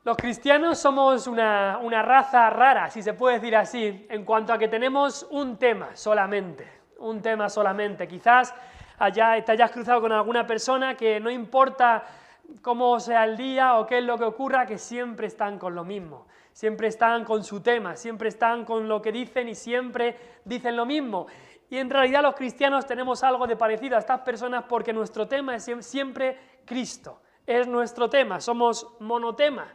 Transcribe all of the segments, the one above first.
Los cristianos somos una raza rara, si se puede decir así, en cuanto a que tenemos un tema solamente, Quizás te hayas cruzado con alguna persona que no importa cómo sea el día o qué es lo que ocurra, que siempre están con lo mismo, siempre están con su tema, siempre están con lo que dicen y siempre dicen lo mismo. Y en realidad los cristianos tenemos algo de parecido a estas personas porque nuestro tema es siempre Cristo, es nuestro tema, somos monotema.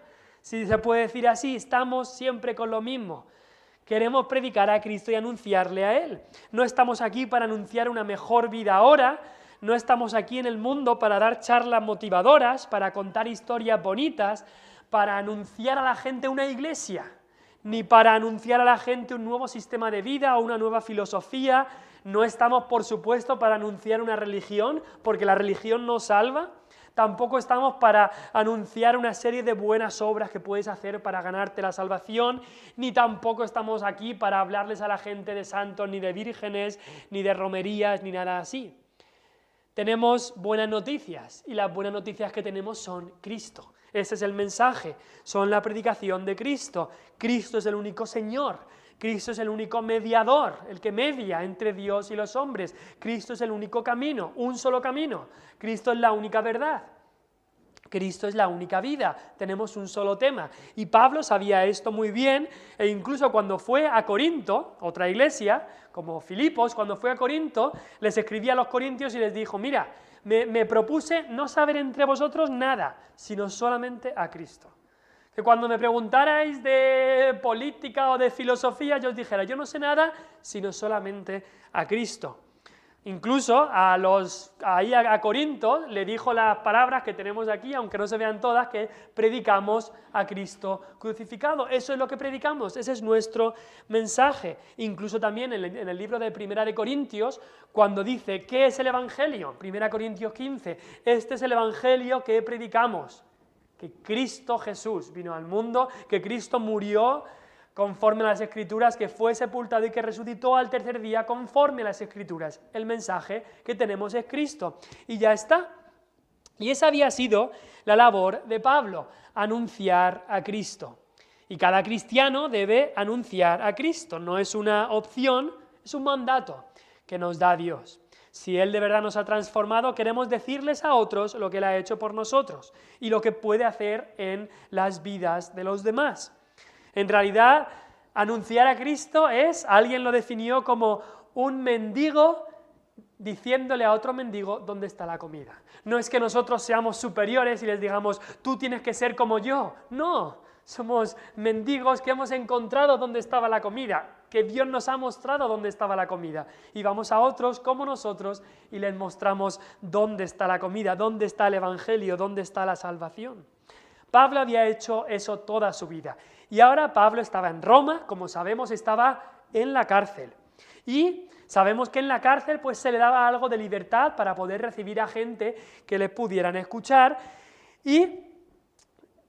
Si se puede decir así, estamos siempre con lo mismo. Queremos predicar a Cristo y anunciarle a Él. No estamos aquí para anunciar una mejor vida ahora, no estamos aquí en el mundo para dar charlas motivadoras, para contar historias bonitas, para anunciar a la gente una iglesia, ni para anunciar a la gente un nuevo sistema de vida o una nueva filosofía. No estamos, por supuesto, para anunciar una religión, porque la religión no salva. Tampoco estamos para anunciar una serie de buenas obras que puedes hacer para ganarte la salvación, ni tampoco estamos aquí para hablarles a la gente de santos, ni de vírgenes, ni de romerías, ni nada así. Tenemos buenas noticias, y las buenas noticias que tenemos son Cristo. Ese es el mensaje, son la predicación de Cristo. Cristo es el único Señor. Cristo es el único mediador, el que media entre Dios y los hombres. Cristo es el único camino, un solo camino. Cristo es la única verdad. Cristo es la única vida. Tenemos un solo tema. Y Pablo sabía esto muy bien, e incluso cuando fue a Corinto, otra iglesia, como Filipos, cuando fue a Corinto, les escribía a los corintios y les dijo, mira, me propuse no saber entre vosotros nada, sino solamente a Cristo. Que cuando me preguntarais de política o de filosofía, yo os dijera, yo no sé nada, sino solamente a Cristo. Incluso a Corinto le dijo las palabras que tenemos aquí, aunque no se vean todas, que predicamos a Cristo crucificado. Eso es lo que predicamos, ese es nuestro mensaje. Incluso también en el libro de Primera de Corintios, cuando dice, ¿qué es el Evangelio? Primera Corintios 15, este es el Evangelio que predicamos. Que Cristo Jesús vino al mundo, que Cristo murió conforme a las Escrituras, que fue sepultado y que resucitó al tercer día conforme a las Escrituras. El mensaje que tenemos es Cristo, y ya está. Y esa había sido la labor de Pablo, anunciar a Cristo. Y cada cristiano debe anunciar a Cristo, no es una opción, es un mandato que nos da Dios. Si Él de verdad nos ha transformado, queremos decirles a otros lo que Él ha hecho por nosotros y lo que puede hacer en las vidas de los demás. En realidad, anunciar a Cristo alguien lo definió como un mendigo diciéndole a otro mendigo dónde está la comida. No es que nosotros seamos superiores y les digamos, tú tienes que ser como yo. No, somos mendigos que hemos encontrado dónde estaba la comida, que Dios nos ha mostrado dónde estaba la comida. Y vamos a otros como nosotros y les mostramos dónde está la comida, dónde está el Evangelio, dónde está la salvación. Pablo había hecho eso toda su vida. Y ahora Pablo estaba en Roma, como sabemos, estaba en la cárcel. Y sabemos que en la cárcel pues se le daba algo de libertad para poder recibir a gente que le pudieran escuchar. Y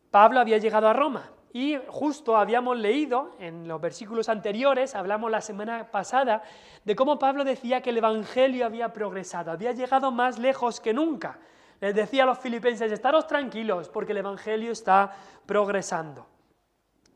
Pablo había llegado a Roma. Y justo habíamos leído en los versículos anteriores, hablamos la semana pasada, de cómo Pablo decía que el Evangelio había progresado, había llegado más lejos que nunca. Les decía a los filipenses, estaros tranquilos, porque el Evangelio está progresando.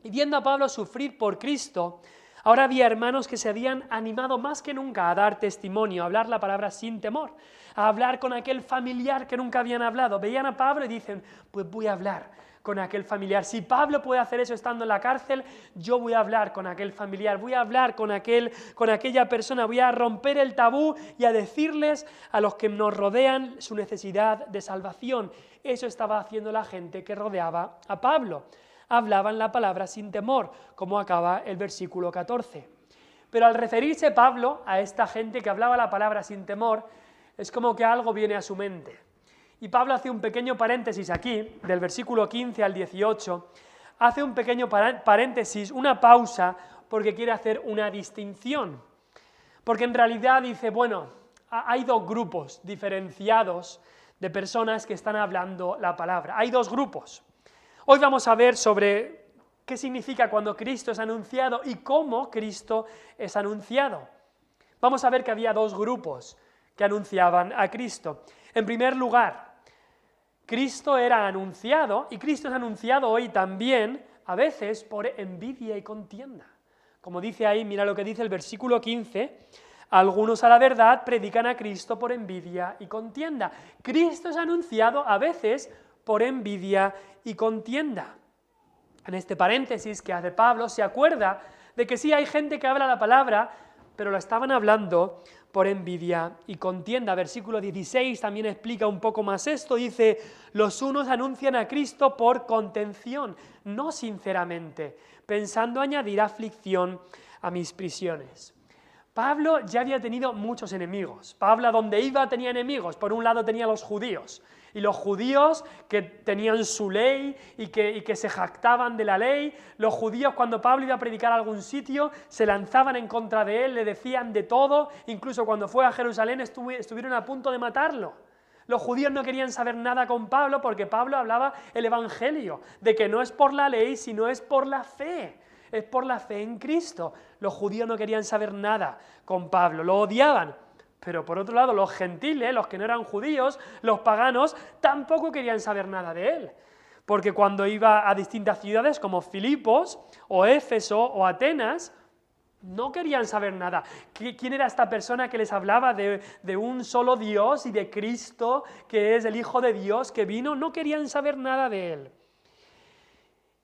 Y viendo a Pablo sufrir por Cristo, ahora había hermanos que se habían animado más que nunca a dar testimonio, a hablar la palabra sin temor, a hablar con aquel familiar que nunca habían hablado. Veían a Pablo y dicen, pues voy a hablar con aquel familiar. Si Pablo puede hacer eso estando en la cárcel, yo voy a hablar con aquel familiar, voy a hablar con aquella persona, voy a romper el tabú y a decirles a los que nos rodean su necesidad de salvación. Eso estaba haciendo la gente que rodeaba a Pablo. Hablaban la palabra sin temor, como acaba el versículo 14. Pero al referirse Pablo a esta gente que hablaba la palabra sin temor, es como que algo viene a su mente. Y Pablo hace un pequeño paréntesis aquí, del versículo 15 al 18, hace un pequeño paréntesis, una pausa, porque quiere hacer una distinción. Porque en realidad dice, bueno, hay dos grupos diferenciados de personas que están hablando la palabra. Hay dos grupos. Hoy vamos a ver sobre qué significa cuando Cristo es anunciado y cómo Cristo es anunciado. Vamos a ver que había dos grupos que anunciaban a Cristo. En primer lugar, Cristo era anunciado, y Cristo es anunciado hoy también, a veces por envidia y contienda. Como dice ahí, mira lo que dice el versículo 15, algunos a la verdad predican a Cristo por envidia y contienda. Cristo es anunciado a veces por envidia y contienda. En este paréntesis que hace Pablo, se acuerda de que sí hay gente que habla la palabra, pero lo estaban hablando por envidia y contienda. Versículo 16 también explica un poco más esto, dice, los unos anuncian a Cristo por contención, no sinceramente, pensando añadir aflicción a mis prisiones. Pablo ya había tenido muchos enemigos. Pablo a donde iba tenía enemigos. Por un lado tenía los judíos, y los judíos que tenían su ley y que se jactaban de la ley. Los judíos, cuando Pablo iba a predicar a algún sitio, se lanzaban en contra de él, le decían de todo. Incluso cuando fue a Jerusalén estuvieron a punto de matarlo. Los judíos no querían saber nada con Pablo porque Pablo hablaba el evangelio, de que no es por la ley, sino es por la fe. Es por la fe en Cristo. Los judíos no querían saber nada con Pablo, lo odiaban. Pero por otro lado, los gentiles, los que no eran judíos, los paganos, tampoco querían saber nada de él. Porque cuando iba a distintas ciudades como Filipos, o Éfeso, o Atenas, no querían saber nada. ¿Quién era esta persona que les hablaba de un solo Dios y de Cristo, que es el Hijo de Dios que vino? No querían saber nada de él.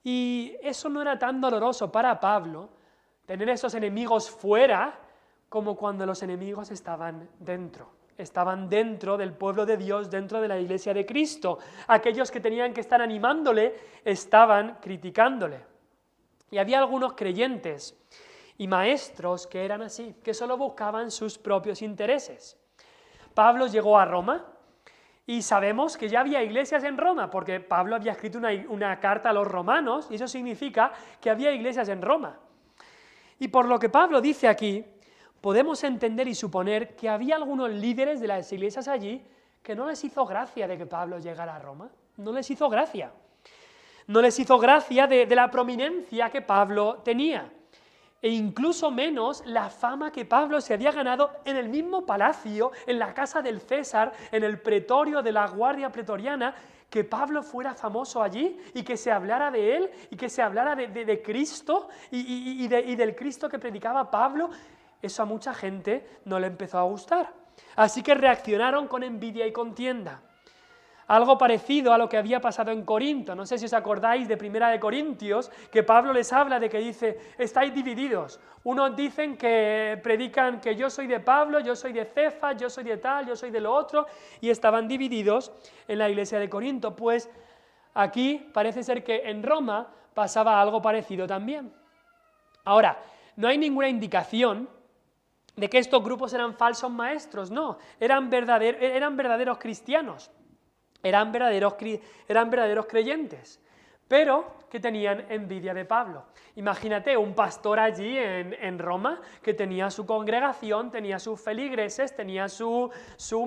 Y eso no era tan doloroso para Pablo, tener esos enemigos fuera, como cuando los enemigos estaban dentro del pueblo de Dios, dentro de la iglesia de Cristo. Aquellos que tenían que estar animándole, estaban criticándole. Y había algunos creyentes y maestros que eran así, que solo buscaban sus propios intereses. Pablo llegó a Roma, y sabemos que ya había iglesias en Roma, porque Pablo había escrito una carta a los romanos, y eso significa que había iglesias en Roma. Y por lo que Pablo dice aquí, podemos entender y suponer que había algunos líderes de las iglesias allí que no les hizo gracia de que Pablo llegara a Roma. No les hizo gracia. No les hizo gracia de la prominencia que Pablo tenía. E incluso menos la fama que Pablo se había ganado en el mismo palacio, en la casa del César, en el pretorio de la guardia pretoriana, que Pablo fuera famoso allí y que se hablara de él y que se hablara de Cristo y del Cristo que predicaba Pablo. Eso a mucha gente no le empezó a gustar. Así que reaccionaron con envidia y contienda. Algo parecido a lo que había pasado en Corinto. No sé si os acordáis de Primera de Corintios, que Pablo les habla de que dice, estáis divididos. Unos dicen que predican que yo soy de Pablo, yo soy de Cefas, yo soy de tal, yo soy de lo otro, y estaban divididos en la iglesia de Corinto. Pues aquí parece ser que en Roma pasaba algo parecido también. Ahora, no hay ninguna indicación de que estos grupos eran falsos maestros, no, eran verdaderos cristianos. Eran verdaderos creyentes, pero que tenían envidia de Pablo. Imagínate un pastor allí en Roma que tenía su congregación, tenía sus feligreses, tenía sus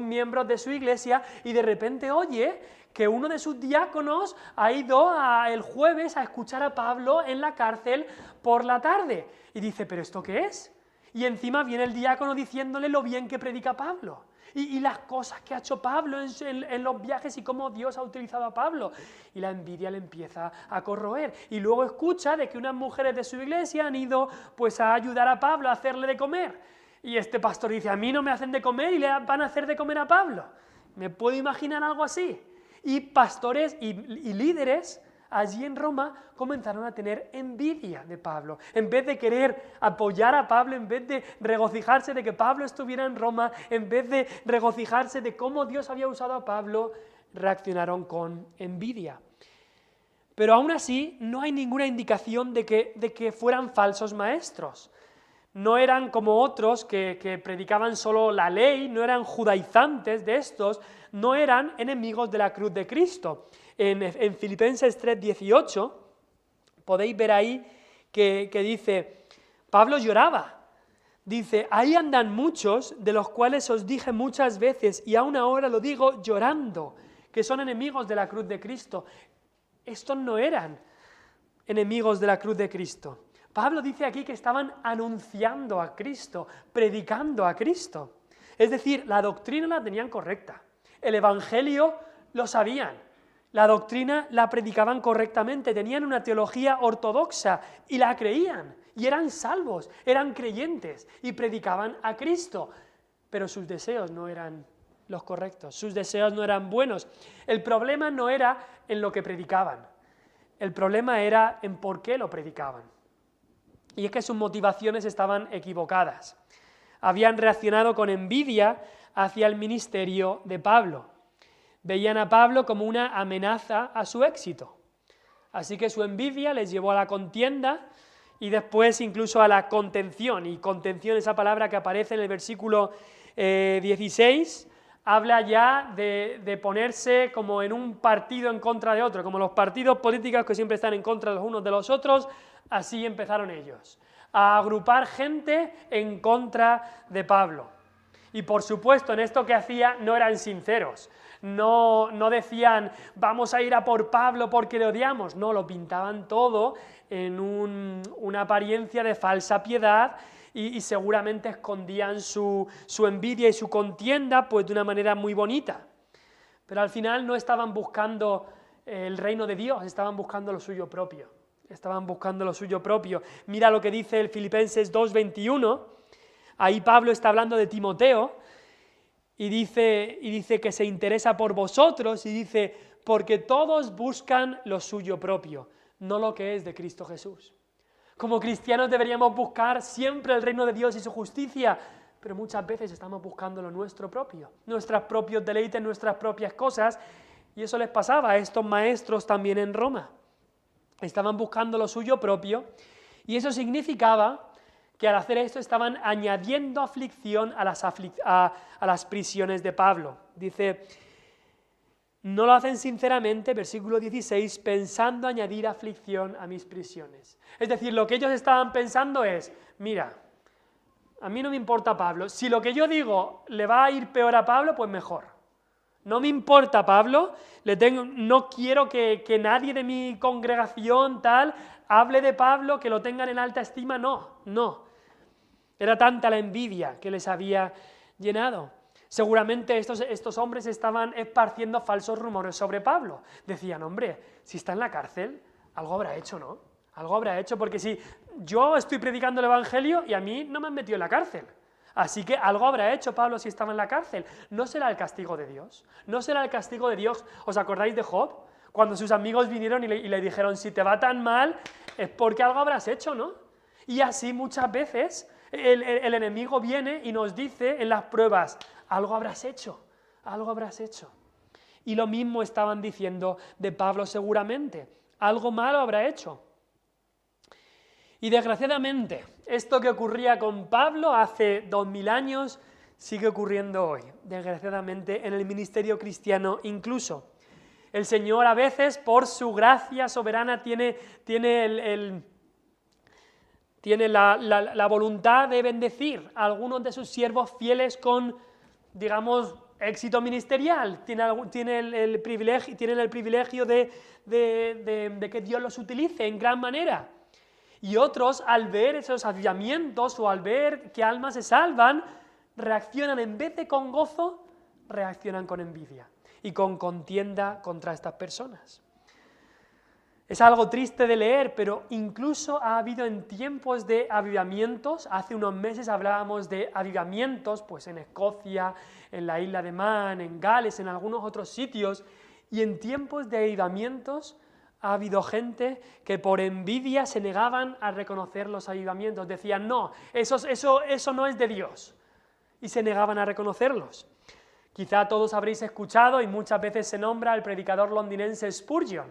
miembros de su iglesia, y de repente oye que uno de sus diáconos ha ido el jueves a escuchar a Pablo en la cárcel por la tarde. Y dice, ¿pero esto qué es? Y encima viene el diácono diciéndole lo bien que predica Pablo. Y las cosas que ha hecho Pablo en los viajes y cómo Dios ha utilizado a Pablo. Y la envidia le empieza a corroer. Y luego escucha de que unas mujeres de su iglesia han ido pues a ayudar a Pablo a hacerle de comer. Y este pastor dice, a mí no me hacen de comer y le van a hacer de comer a Pablo. ¿Me puedo imaginar algo así? Y pastores y líderes allí en Roma comenzaron a tener envidia de Pablo. En vez de querer apoyar a Pablo, en vez de regocijarse de que Pablo estuviera en Roma, en vez de regocijarse de cómo Dios había usado a Pablo, reaccionaron con envidia. Pero aún así no hay ninguna indicación de que fueran falsos maestros. No eran como otros que predicaban solo la ley, no eran judaizantes de estos, no eran enemigos de la cruz de Cristo. En Filipenses 3:18 podéis ver ahí que dice, Pablo lloraba, dice, ahí andan muchos de los cuales os dije muchas veces y aún ahora lo digo llorando, que son enemigos de la cruz de Cristo. Estos no eran enemigos de la cruz de Cristo. Pablo dice aquí que estaban anunciando a Cristo, predicando a Cristo. Es decir, la doctrina la tenían correcta, el evangelio lo sabían, La doctrina la predicaban correctamente, tenían una teología ortodoxa y la creían, y eran salvos, eran creyentes y predicaban a Cristo, pero sus deseos no eran los correctos, sus deseos no eran buenos. El problema no era en lo que predicaban, el problema era en por qué lo predicaban. Y es que sus motivaciones estaban equivocadas. Habían reaccionado con envidia hacia el ministerio de Pablo. Veían a Pablo como una amenaza a su éxito. Así que su envidia les llevó a la contienda y después incluso a la contención. Y contención, esa palabra que aparece en el versículo 16, habla ya de ponerse como en un partido en contra de otro, como los partidos políticos que siempre están en contra los unos de los otros. Así empezaron ellos, a agrupar gente en contra de Pablo. Y por supuesto, en esto que hacía no eran sinceros, no decían vamos a ir a por Pablo porque le odiamos, no, lo pintaban todo en una apariencia de falsa piedad y seguramente escondían su envidia y su contienda pues de una manera muy bonita. Pero al final no estaban buscando el reino de Dios, estaban buscando lo suyo propio. Estaban buscando lo suyo propio. Mira lo que dice el Filipenses 2:21, ahí Pablo está hablando de Timoteo, y dice que se interesa por vosotros, y dice, porque todos buscan lo suyo propio, no lo que es de Cristo Jesús. Como cristianos deberíamos buscar siempre el reino de Dios y su justicia, pero muchas veces estamos buscando lo nuestro propio, nuestros propios deleites, nuestras propias cosas, y eso les pasaba a estos maestros también en Roma. Estaban buscando lo suyo propio, y eso significaba que al hacer esto estaban añadiendo aflicción a las prisiones de Pablo. Dice, no lo hacen sinceramente, versículo 16, pensando añadir aflicción a mis prisiones. Es decir, lo que ellos estaban pensando es, mira, a mí no me importa Pablo, si lo que yo digo le va a ir peor a Pablo, pues mejor. No me importa Pablo, no quiero que nadie de mi congregación tal hable de Pablo, que lo tengan en alta estima, no. Era tanta la envidia que les había llenado. Seguramente estos hombres estaban esparciendo falsos rumores sobre Pablo. Decían, hombre, si está en la cárcel, algo habrá hecho, ¿no? Algo habrá hecho, porque si yo estoy predicando el Evangelio y a mí no me han metido en la cárcel. Así que algo habrá hecho Pablo si estaba en la cárcel. ¿No será el castigo de Dios? ¿No será el castigo de Dios? ¿Os acordáis de Job? Cuando sus amigos vinieron y le dijeron, si te va tan mal, es porque algo habrás hecho, ¿no? Y así muchas veces el enemigo viene y nos dice en las pruebas, algo habrás hecho, algo habrás hecho. Y lo mismo estaban diciendo de Pablo seguramente, algo malo habrá hecho. Y desgraciadamente, esto que ocurría con Pablo hace 2000 años sigue ocurriendo hoy, desgraciadamente en el ministerio cristiano incluso. El Señor a veces, por su gracia soberana, tiene la voluntad de bendecir a algunos de sus siervos fieles con, digamos, éxito ministerial. Tienen el privilegio de que Dios los utilice en gran manera. Y otros, al ver esos avivamientos o al ver que almas se salvan, reaccionan en vez de con gozo, reaccionan con envidia y con contienda contra estas personas. Es algo triste de leer, pero incluso ha habido en tiempos de avivamientos, hace unos meses hablábamos de avivamientos, pues en Escocia, en la isla de Man, en Gales, en algunos otros sitios, y en tiempos de avivamientos ha habido gente que por envidia se negaban a reconocer los avivamientos, decían, no, eso no es de Dios, y se negaban a reconocerlos. Quizá todos habréis escuchado, y muchas veces se nombra al predicador londinense Spurgeon.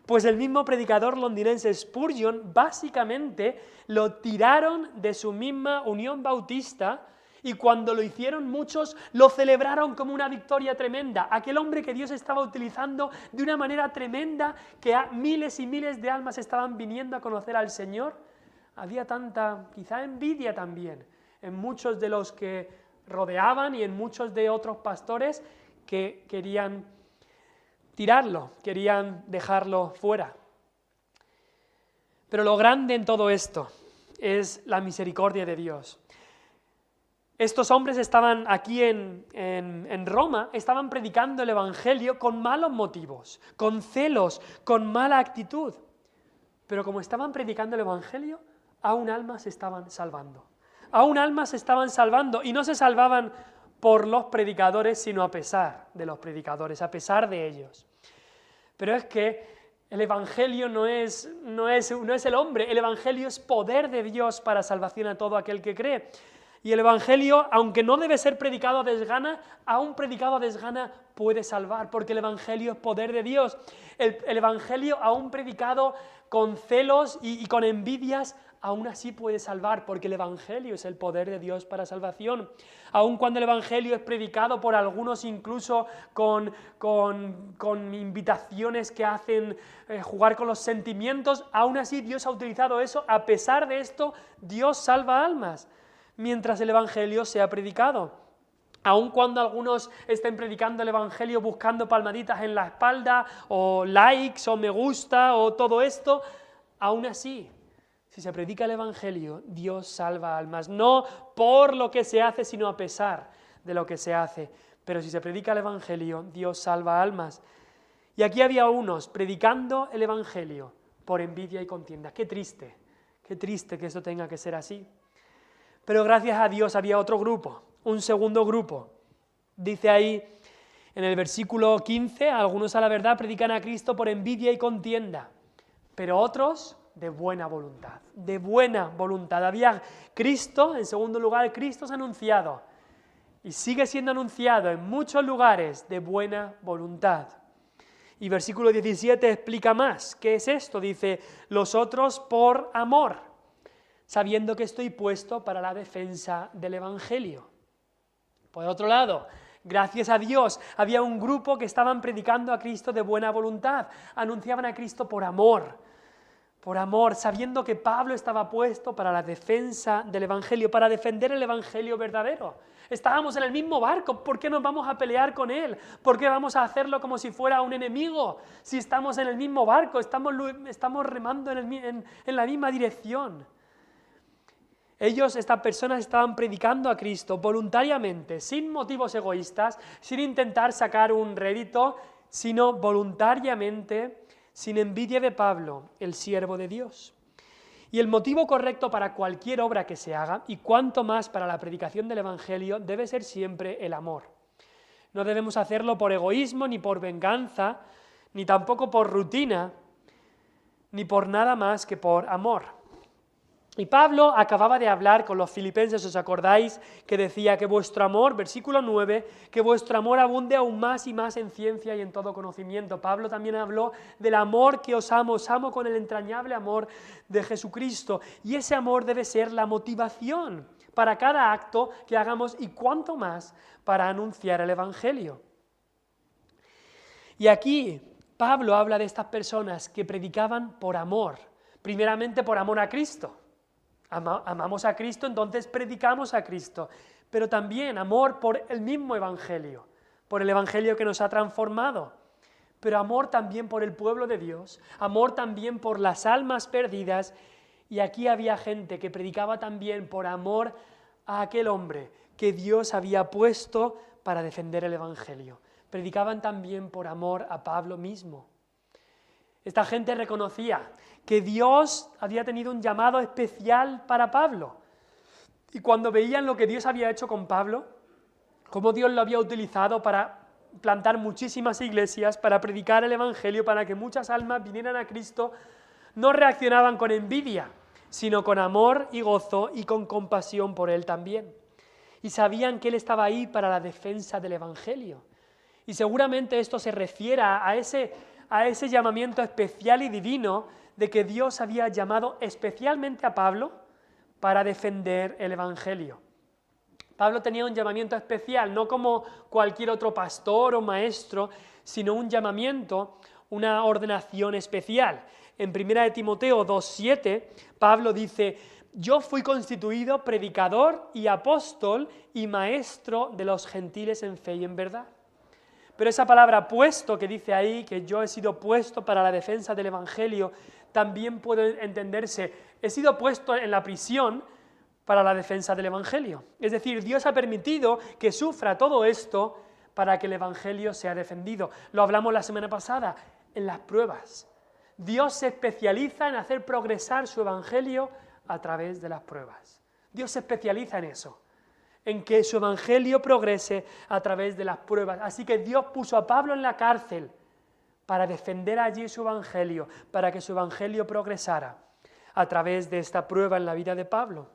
Pues el mismo predicador londinense Spurgeon, básicamente lo tiraron de su misma Unión Bautista, y cuando lo hicieron muchos lo celebraron como una victoria tremenda. Aquel hombre que Dios estaba utilizando de una manera tremenda, que miles y miles de almas estaban viniendo a conocer al Señor. Había tanta, quizá envidia también, en muchos de los que rodeaban y en muchos de otros pastores que querían tirarlo, querían dejarlo fuera. Pero lo grande en todo esto es la misericordia de Dios. Estos hombres estaban aquí en Roma, estaban predicando el Evangelio con malos motivos, con celos, con mala actitud. Pero como estaban predicando el Evangelio, aún almas se estaban salvando. Aún almas se estaban salvando y no se salvaban por los predicadores, sino a pesar de los predicadores, a pesar de ellos. Pero es que el Evangelio no es el hombre, el Evangelio es poder de Dios para salvación a todo aquel que cree. Y el Evangelio, aunque no debe ser predicado a desgana, aún predicado a desgana puede salvar, porque el Evangelio es poder de Dios. El Evangelio, aún predicado con celos y con envidias, aún así puede salvar, porque el Evangelio es el poder de Dios para salvación. Aun cuando el Evangelio es predicado por algunos incluso con invitaciones que hacen jugar con los sentimientos, aún así Dios ha utilizado eso. A pesar de esto, Dios salva almas mientras el Evangelio sea predicado. Aun cuando algunos estén predicando el Evangelio buscando palmaditas en la espalda, o likes, o me gusta, o todo esto, aún así, si se predica el Evangelio, Dios salva almas, no por lo que se hace, sino a pesar de lo que se hace. Pero si se predica el Evangelio, Dios salva almas. Y aquí había unos predicando el Evangelio por envidia y contienda. Qué triste que eso tenga que ser así. Pero gracias a Dios había otro grupo, un segundo grupo. Dice ahí en el versículo 15, algunos a la verdad predican a Cristo por envidia y contienda, pero otros de buena voluntad, de buena voluntad. Había Cristo, en segundo lugar, Cristo es anunciado y sigue siendo anunciado en muchos lugares de buena voluntad. Y versículo 17 explica más. ¿Qué es esto? Dice, los otros por amor, sabiendo que estoy puesto para la defensa del Evangelio. Por otro lado, gracias a Dios, había un grupo que estaban predicando a Cristo de buena voluntad, anunciaban a Cristo por amor, sabiendo que Pablo estaba puesto para la defensa del Evangelio, para defender el Evangelio verdadero. Estábamos en el mismo barco, ¿por qué nos vamos a pelear con él? ¿Por qué vamos a hacerlo como si fuera un enemigo? Si estamos en el mismo barco, estamos remando en la misma dirección. Estas personas estaban predicando a Cristo voluntariamente, sin motivos egoístas, sin intentar sacar un rédito, sino voluntariamente, sin envidia de Pablo, el siervo de Dios. Y el motivo correcto para cualquier obra que se haga, y cuanto más para la predicación del Evangelio, debe ser siempre el amor. No debemos hacerlo por egoísmo, ni por venganza, ni tampoco por rutina, ni por nada más que por amor. Y Pablo acababa de hablar con los filipenses, ¿os acordáis? Que decía que vuestro amor, versículo 9, que vuestro amor abunde aún más y más en ciencia y en todo conocimiento. Pablo también habló del amor que os amo con el entrañable amor de Jesucristo. Y ese amor debe ser la motivación para cada acto que hagamos y cuanto más para anunciar el Evangelio. Y aquí Pablo habla de estas personas que predicaban por amor, primeramente por amor a Cristo. Amamos a Cristo, entonces predicamos a Cristo, pero también amor por el mismo Evangelio, por el Evangelio que nos ha transformado, pero amor también por el pueblo de Dios, amor también por las almas perdidas, y aquí había gente que predicaba también por amor a aquel hombre que Dios había puesto para defender el Evangelio. Predicaban también por amor a Pablo mismo. Esta gente reconocía que Dios había tenido un llamado especial para Pablo. Y cuando veían lo que Dios había hecho con Pablo, cómo Dios lo había utilizado para plantar muchísimas iglesias, para predicar el Evangelio, para que muchas almas vinieran a Cristo, no reaccionaban con envidia, sino con amor y gozo y con compasión por Él también. Y sabían que Él estaba ahí para la defensa del Evangelio. Y seguramente esto se refiere a ese llamamiento especial y divino de que Dios había llamado especialmente a Pablo para defender el Evangelio. Pablo tenía un llamamiento especial, no como cualquier otro pastor o maestro, sino un llamamiento, una ordenación especial. En 1 Timoteo 2:7, Pablo dice: yo fui constituido predicador y apóstol y maestro de los gentiles en fe y en verdad. Pero esa palabra puesto que dice ahí, que yo he sido puesto para la defensa del Evangelio, también puede entenderse, he sido puesto en la prisión para la defensa del Evangelio. Es decir, Dios ha permitido que sufra todo esto para que el Evangelio sea defendido. Lo hablamos la semana pasada, en las pruebas. Dios se especializa en hacer progresar su Evangelio a través de las pruebas. Dios se especializa en eso, en que su Evangelio progrese a través de las pruebas. Así que Dios puso a Pablo en la cárcel para defender allí su Evangelio, para que su Evangelio progresara a través de esta prueba en la vida de Pablo.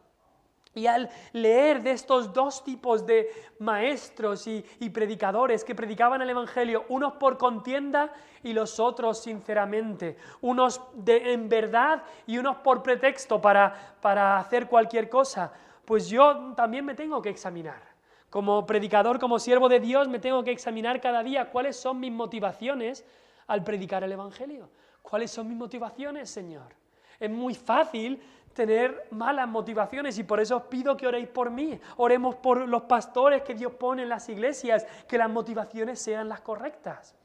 Y al leer de estos dos tipos de maestros y predicadores que predicaban el Evangelio, unos por contienda y los otros sinceramente, unos en verdad y unos por pretexto para hacer cualquier cosa, pues yo también me tengo que examinar. Como predicador, como siervo de Dios, me tengo que examinar cada día cuáles son mis motivaciones al predicar el Evangelio. ¿Cuáles son mis motivaciones, Señor? Es muy fácil tener malas motivaciones y por eso os pido que oréis por mí. Oremos por los pastores que Dios pone en las iglesias, que las motivaciones sean las correctas.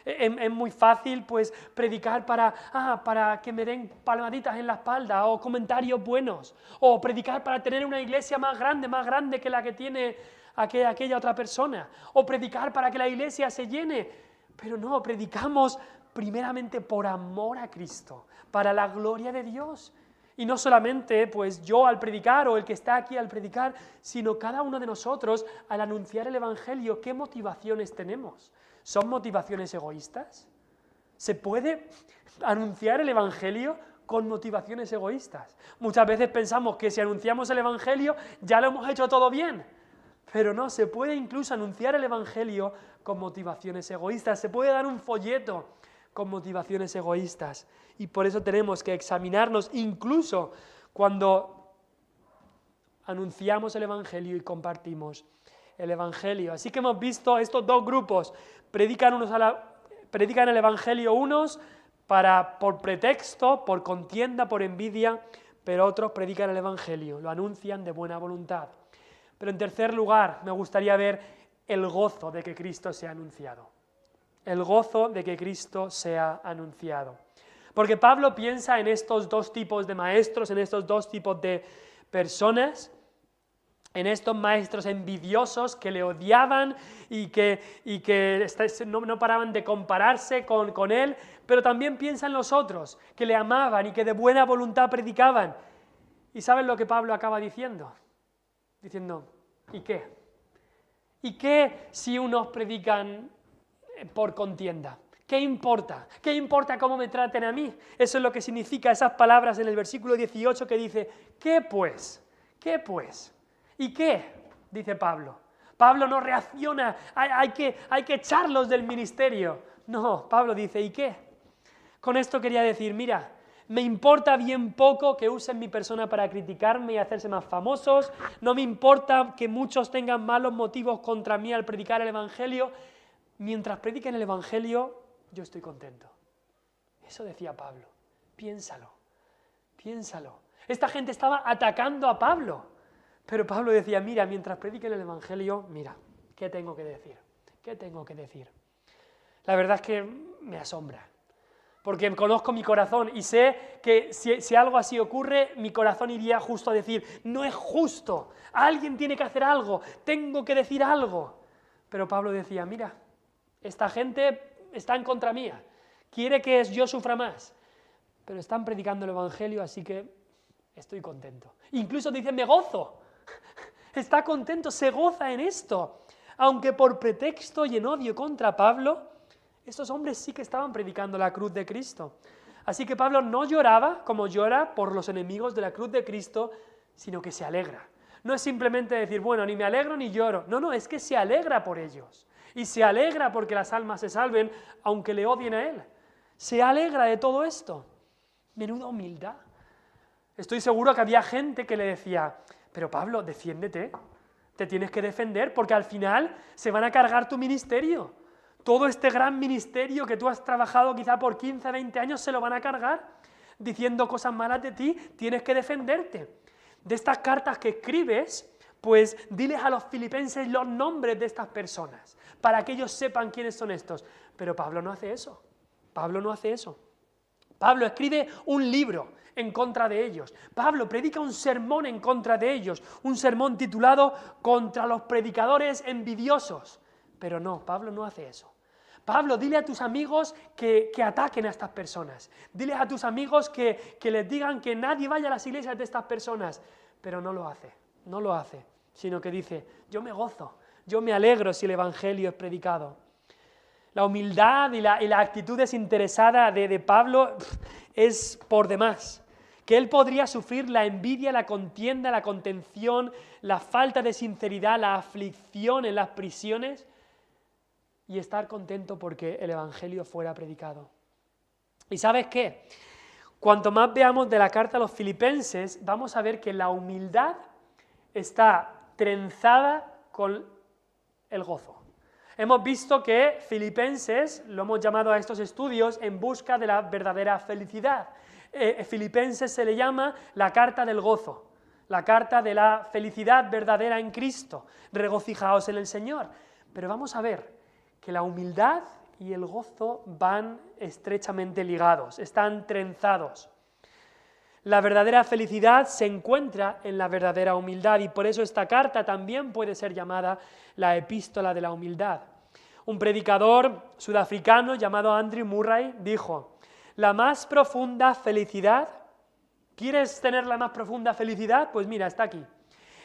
Es muy fácil pues predicar para que me den palmaditas en la espalda o comentarios buenos, o predicar para tener una iglesia más grande que la que tiene aquella otra persona, o predicar para que la iglesia se llene. Pero no, predicamos primeramente por amor a Cristo, para la gloria de Dios. Y no solamente pues yo al predicar o el que está aquí al predicar, sino cada uno de nosotros al anunciar el Evangelio. ¿Qué motivaciones tenemos? ¿Son motivaciones egoístas? ¿Se puede anunciar el Evangelio con motivaciones egoístas? Muchas veces pensamos que si anunciamos el Evangelio ya lo hemos hecho todo bien. Pero no, se puede incluso anunciar el Evangelio con motivaciones egoístas. Se puede dar un folleto con motivaciones egoístas. Y por eso tenemos que examinarnos incluso cuando anunciamos el Evangelio y compartimos el Evangelio. Así que hemos visto estos dos grupos. Predican el Evangelio unos por pretexto, por contienda, por envidia, pero otros predican el Evangelio, lo anuncian de buena voluntad. Pero en tercer lugar, me gustaría ver el gozo de que Cristo sea anunciado. El gozo de que Cristo sea anunciado. Porque Pablo piensa en estos dos tipos de maestros, en estos dos tipos de personas, en estos maestros envidiosos que le odiaban y que no paraban de compararse con él, pero también piensa en los otros, que le amaban y que de buena voluntad predicaban. ¿Y saben lo que Pablo acaba diciendo? Diciendo, ¿y qué? ¿Y qué si unos predican por contienda? ¿Qué importa? ¿Qué importa cómo me traten a mí? Eso es lo que significa esas palabras en el versículo 18 que dice, ¿qué pues? ¿Qué pues? ¿Y qué? Dice Pablo. Pablo no reacciona, hay que echarlos del ministerio. No, Pablo dice, ¿y qué? Con esto quería decir, mira, me importa bien poco que usen mi persona para criticarme y hacerse más famosos, no me importa que muchos tengan malos motivos contra mí al predicar el Evangelio, mientras prediquen el Evangelio, yo estoy contento. Eso decía Pablo, piénsalo, piénsalo. Esta gente estaba atacando a Pablo, pero Pablo decía, mira, mientras prediquen el Evangelio, mira, ¿qué tengo que decir? ¿Qué tengo que decir? La verdad es que me asombra. Porque conozco mi corazón y sé que si algo así ocurre, mi corazón iría justo a decir, no es justo, alguien tiene que hacer algo, tengo que decir algo. Pero Pablo decía, mira, esta gente está en contra mía, quiere que yo sufra más, pero están predicando el Evangelio, así que estoy contento. Incluso dice, me gozo, está contento, se goza en esto. Aunque por pretexto y en odio contra Pablo, estos hombres sí que estaban predicando la cruz de Cristo. Así que Pablo no lloraba como llora por los enemigos de la cruz de Cristo, sino que se alegra. No es simplemente decir, bueno, ni me alegro ni lloro. No, es que se alegra por ellos. Y se alegra porque las almas se salven, aunque le odien a él. Se alegra de todo esto. Menuda humildad. Estoy seguro que había gente que le decía, pero Pablo, defiéndete, te tienes que defender porque al final se van a cargar tu ministerio. Todo este gran ministerio que tú has trabajado quizá por 15, 20 años se lo van a cargar diciendo cosas malas de ti, tienes que defenderte. De estas cartas que escribes, pues diles a los filipenses los nombres de estas personas, para que ellos sepan quiénes son estos. Pero Pablo no hace eso, Pablo no hace eso. Pablo escribe un libro en contra de ellos. Pablo predica un sermón en contra de ellos, un sermón titulado Contra los predicadores envidiosos. Pero no, Pablo no hace eso. Pablo, dile a tus amigos que ataquen a estas personas. Dile a tus amigos que les digan que nadie vaya a las iglesias de estas personas. Pero no lo hace, sino que dice, yo me gozo, yo me alegro si el evangelio es predicado. La humildad y la actitud desinteresada de Pablo es por demás. Que él podría sufrir la envidia, la contienda, la contención, la falta de sinceridad, la aflicción en las prisiones y estar contento porque el evangelio fuera predicado. ¿Y sabes qué? Cuanto más veamos de la carta a los filipenses, vamos a ver que la humildad está trenzada con el gozo. Hemos visto que Filipenses, lo hemos llamado a estos estudios, en busca de la verdadera felicidad. Filipenses se le llama la carta del gozo, la carta de la felicidad verdadera en Cristo. Regocijaos en el Señor. Pero vamos a ver que la humildad y el gozo van estrechamente ligados, están trenzados. La verdadera felicidad se encuentra en la verdadera humildad y por eso esta carta también puede ser llamada la epístola de la humildad. Un predicador sudafricano llamado Andrew Murray dijo, la más profunda felicidad, ¿quieres tener la más profunda felicidad? Pues mira, está aquí.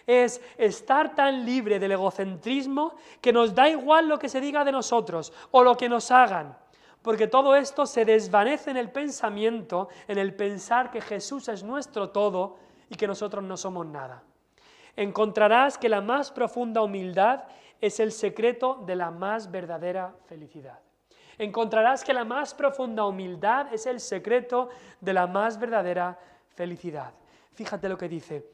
Es estar tan libre del egocentrismo que nos da igual lo que se diga de nosotros o lo que nos hagan, porque todo esto se desvanece en el pensamiento, en el pensar que Jesús es nuestro todo y que nosotros no somos nada. Encontrarás que la más profunda humildad es el secreto de la más verdadera felicidad. Encontrarás que la más profunda humildad es el secreto de la más verdadera felicidad. Fíjate lo que dice.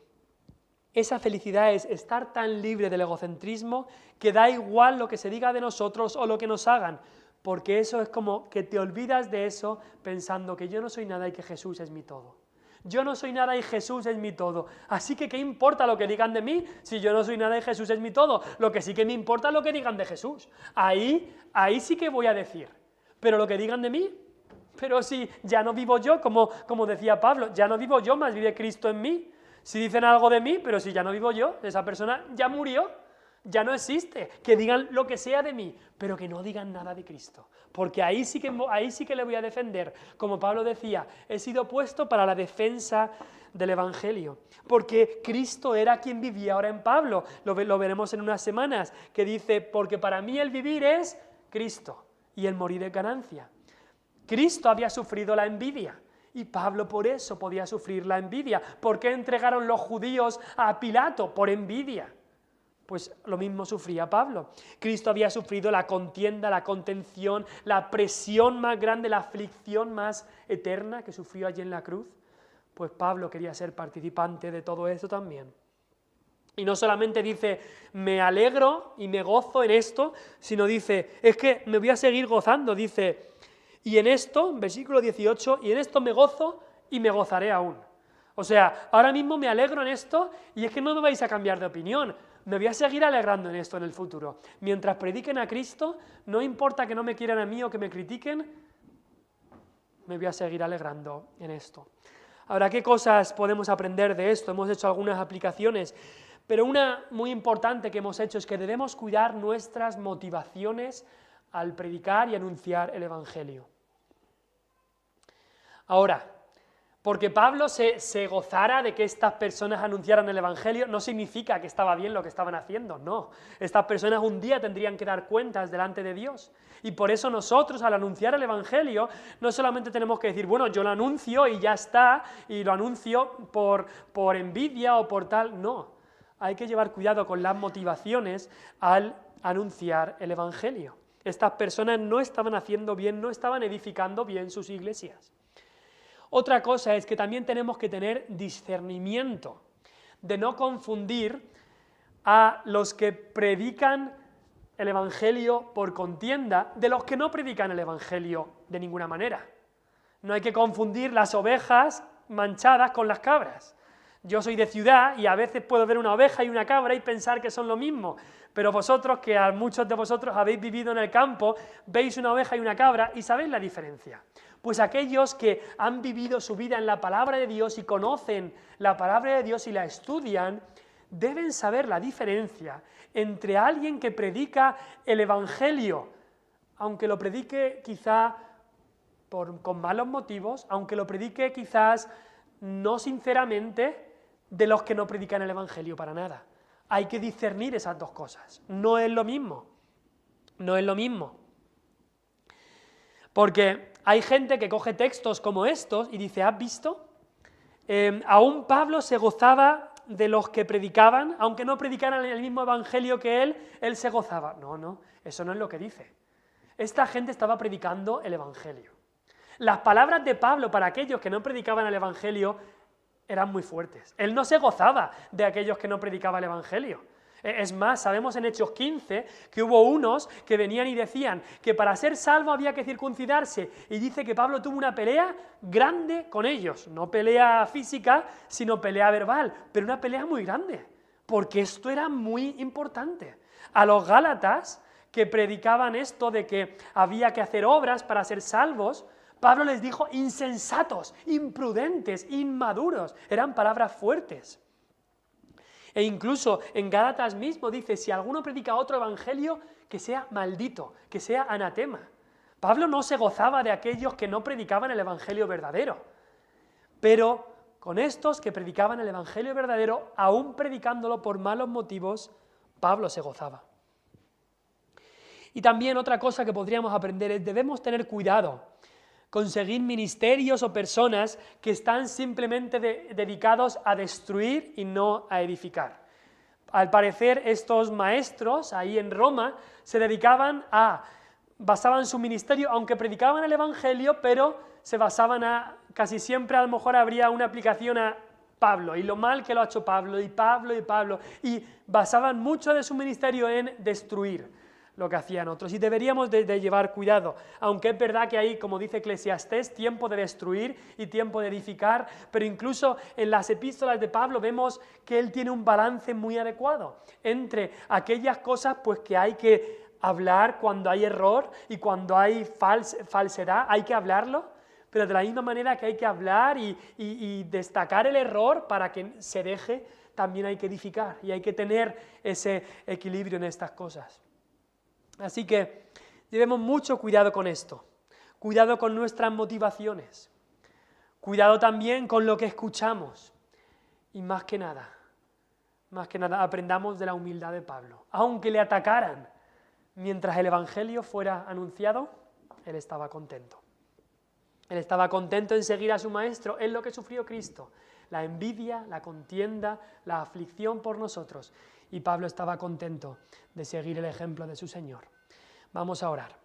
Esa felicidad es estar tan libre del egocentrismo que da igual lo que se diga de nosotros o lo que nos hagan, porque eso es como que te olvidas de eso pensando que yo no soy nada y que Jesús es mi todo. Yo no soy nada y Jesús es mi todo. Así que ¿qué importa lo que digan de mí si yo no soy nada y Jesús es mi todo? Lo que sí que me importa es lo que digan de Jesús. Ahí sí que voy a decir. Pero lo que digan de mí, pero si ya no vivo yo, como decía Pablo, ya no vivo yo, más vive Cristo en mí. Si dicen algo de mí, pero si ya no vivo yo, esa persona ya murió, ya no existe. Que digan lo que sea de mí, pero que no digan nada de Cristo. Porque ahí sí que le voy a defender. Como Pablo decía, he sido puesto para la defensa del Evangelio. Porque Cristo era quien vivía ahora en Pablo. Lo veremos en unas semanas, que dice, porque para mí el vivir es Cristo y el morir es ganancia. Cristo había sufrido la envidia. Y Pablo por eso podía sufrir la envidia. ¿Por qué entregaron los judíos a Pilato? Por envidia. Pues lo mismo sufría Pablo. Cristo había sufrido la contienda, la contención, la presión más grande, la aflicción más eterna que sufrió allí en la cruz. Pues Pablo quería ser participante de todo eso también. Y no solamente dice, me alegro y me gozo en esto, sino dice, es que me voy a seguir gozando, dice, y en esto, versículo 18, y en esto me gozo y me gozaré aún. O sea, ahora mismo me alegro en esto y es que no me vais a cambiar de opinión. Me voy a seguir alegrando en esto en el futuro. Mientras prediquen a Cristo, no importa que no me quieran a mí o que me critiquen, me voy a seguir alegrando en esto. Ahora, ¿qué cosas podemos aprender de esto? Hemos hecho algunas aplicaciones, pero una muy importante que hemos hecho es que debemos cuidar nuestras motivaciones al predicar y anunciar el Evangelio. Ahora, porque Pablo se gozara de que estas personas anunciaran el Evangelio, no significa que estaba bien lo que estaban haciendo, no. Estas personas un día tendrían que dar cuentas delante de Dios. Y por eso nosotros, al anunciar el Evangelio, no solamente tenemos que decir, bueno, yo lo anuncio y ya está, y lo anuncio por envidia o por tal, no. Hay que llevar cuidado con las motivaciones al anunciar el Evangelio. Estas personas no estaban haciendo bien, no estaban edificando bien sus iglesias. Otra cosa es que también tenemos que tener discernimiento de no confundir a los que predican el Evangelio por contienda de los que no predican el Evangelio de ninguna manera. No hay que confundir las ovejas manchadas con las cabras. Yo soy de ciudad y a veces puedo ver una oveja y una cabra y pensar que son lo mismo, pero vosotros, que a muchos de vosotros habéis vivido en el campo, veis una oveja y una cabra y sabéis la diferencia. Pues aquellos que han vivido su vida en la palabra de Dios y conocen la palabra de Dios y la estudian, deben saber la diferencia entre alguien que predica el Evangelio, aunque lo predique quizá con malos motivos, aunque lo predique quizás no sinceramente, de los que no predican el Evangelio para nada. Hay que discernir esas dos cosas. No es lo mismo. No es lo mismo. Porque hay gente que coge textos como estos y dice, ¿has visto? Aún Pablo se gozaba de los que predicaban, aunque no predicaran el mismo Evangelio que él se gozaba. No, eso no es lo que dice. Esta gente estaba predicando el Evangelio. Las palabras de Pablo para aquellos que no predicaban el Evangelio eran muy fuertes. Él no se gozaba de aquellos que no predicaban el Evangelio. Es más, sabemos en Hechos 15 que hubo unos que venían y decían que para ser salvo había que circuncidarse, y dice que Pablo tuvo una pelea grande con ellos, no pelea física, sino pelea verbal, pero una pelea muy grande, porque esto era muy importante. A los gálatas que predicaban esto de que había que hacer obras para ser salvos, Pablo les dijo insensatos, imprudentes, inmaduros, eran palabras fuertes. E incluso en Gálatas mismo dice, si alguno predica otro evangelio, que sea maldito, que sea anatema. Pablo no se gozaba de aquellos que no predicaban el evangelio verdadero, pero con estos que predicaban el evangelio verdadero, aún predicándolo por malos motivos, Pablo se gozaba. Y también otra cosa que podríamos aprender es, debemos tener cuidado con seguir ministerios o personas que están simplemente dedicados a destruir y no a edificar. Al parecer, estos maestros ahí en Roma se basaban su ministerio, aunque predicaban el Evangelio, pero se basaban casi siempre a lo mejor habría una aplicación a Pablo, y lo mal que lo ha hecho Pablo, y basaban mucho de su ministerio en destruir lo que hacían otros, y deberíamos de llevar cuidado, aunque es verdad que hay, como dice Eclesiastés, tiempo de destruir y tiempo de edificar, pero incluso en las epístolas de Pablo vemos que él tiene un balance muy adecuado entre aquellas cosas pues que hay que hablar cuando hay error y cuando hay falsedad, hay que hablarlo, pero de la misma manera que hay que hablar y destacar el error para que se deje, también hay que edificar, y hay que tener ese equilibrio en estas cosas. Así que llevemos mucho cuidado con esto, cuidado con nuestras motivaciones, cuidado también con lo que escuchamos, y más que nada aprendamos de la humildad de Pablo. Aunque le atacaran, mientras el Evangelio fuera anunciado, él estaba contento. Él estaba contento en seguir a su Maestro, en lo que sufrió Cristo, la envidia, la contienda, la aflicción por nosotros. Y Pablo estaba contento de seguir el ejemplo de su Señor. Vamos a orar.